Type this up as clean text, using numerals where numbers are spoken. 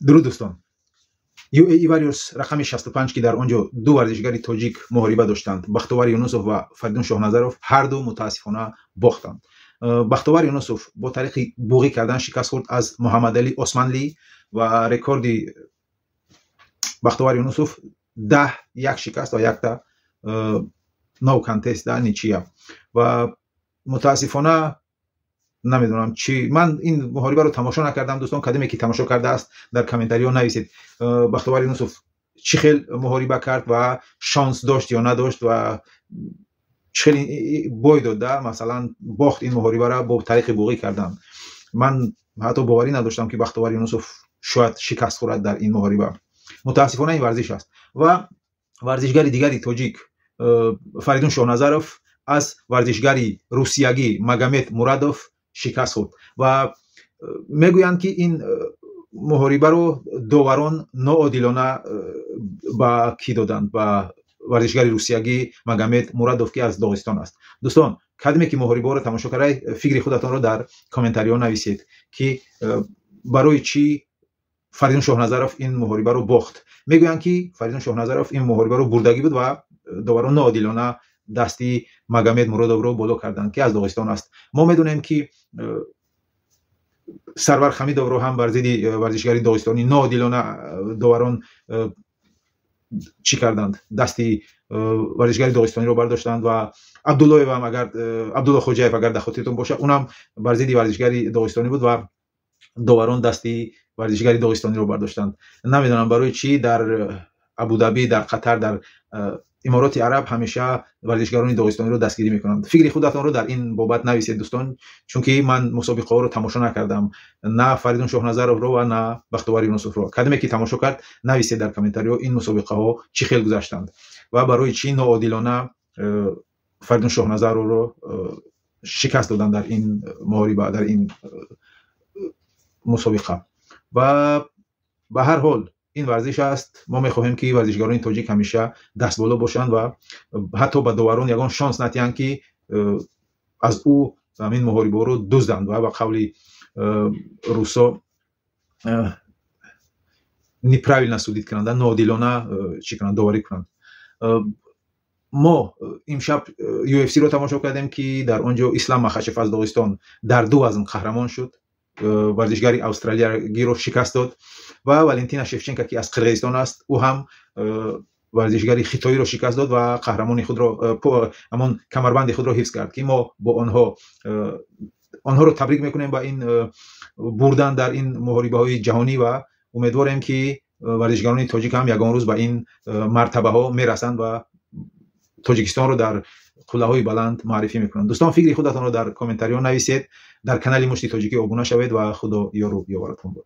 درود دوستان. UAE Warriors رقم 65 که در آنجا دو ورزشکار تاجیک محاربه داشتند، بختیار یونسوف و فریدون شاهنظرов، هر دو متاسفانه باختند. بختیار یونسوف با طریق بوغی کردن شکست خورد از محمد علی عثمانلی و رکورد بختیار یونسوف 10-1 شکست و 1 تا نو کانتست در نیچیا. و متاسفانه نمیدونم چی، من این محاربه رو تماشا نکردم. دوستان کدومی که تماشا کرده است در کامنتاری ها نویسید بختیار یونسوف چی خیلی محاربه کرد و شانس داشت یا نداشت و چه بوی داده، مثلا باخت این محاربه را با طریق بوغی کردن. من حتی باوری نداشتم که بختیار یونسوف شاید شکست خورد در این محاربه. متاسفانه این ورزش است. و ورزشگر دیگری تاجیک فریدون شاهنظرov از ورزشگری روسیایی ماگامد مرادوف شکست خورد و میگویند که این محاربه رو داوران ناعادلانه با کی دادند، با ورزشگری روسیایی ماگامد مرادوف که از داغستان است. دوستان کدومی که محاربه رو تماشا کردید فکر خودتان رو در کامنتاری ها نویسید که برای چی فریدون شاهنظرov این محاربه رو باخت. میگویند که فریدون شاهنظرov این محاربه رو بردگی بود و داوران ناعادلانه دستی ماگامد مرادوف رو بالا کردند که از داغستان است. ما میدونیم که سرور خمیدوف رو هم بر ضد ورزشگری داغستانی ناعادلانه داوران چی کردند، دستی ورزشگری داغستانی رو برداشتند و عبدالله هم اگر عبدالله خوجایف اگر در خاطرتون باشه اونم بر ضد ورزشگری داغستانی بود و داوران دستی ورزشگری داغستانی رو برداشتند. نمیدونم برای چی در ابوظبی، در قطر، در امارات عرب همیشه ورزشگران داغستانی رو دستگیری میکنند. فکر خودتان رو در این بابت نویسید دوستان، چون که من مسابقه ها رو تماشا نکردم، نه فریدون شاهنظرov رو و نه بختیار یونسوف رو. کدومی که تماشا کرد نویسید در کامنتاری ها این مسابقه ها چی خیلی گذشتند و برای چی ناعادلانه فریدون شاهنظرov رو شکست دادن در این محاربه، در این مسابقه. و به هر حال این ورزش است. ما میخواهیم که ورزشگران تاجیک همیشه دست بالا باشند و حتی به داوران یگان شانس ندهند که از او همین محاربه رو دزدند و به قول روسا неправильно судить کنند، ناعادلانه چی کنند، داوری کنند. ما امشب UFC رو تماشا کردیم که در آنجا اسلام مخشف از داغستان در 2 وزن قهرمان شد، ورزشگری استرالیایی رو شکست داد و والنتینا شفچنکا که از قرقیزستان است او هم ورزشگری خیتایی رو شکست داد و قهرمانی خود رو، همان کمربند خود رو حفظ کرد که ما با آنها رو تبریک میکنیم با این بردن در این محاربه های جهانی و امیدواریم که ورزشگران تاجیک هم یگان روز به این مرتبه ها میرسند و تاجیکستان رو در قله های بلند معرفی میکنند. دوستان فکر خودتان رو در کامنتاری ها نویسید، در کانال مشتی تاجیکی ابونه شوید و خدا یار و یاورتون باد.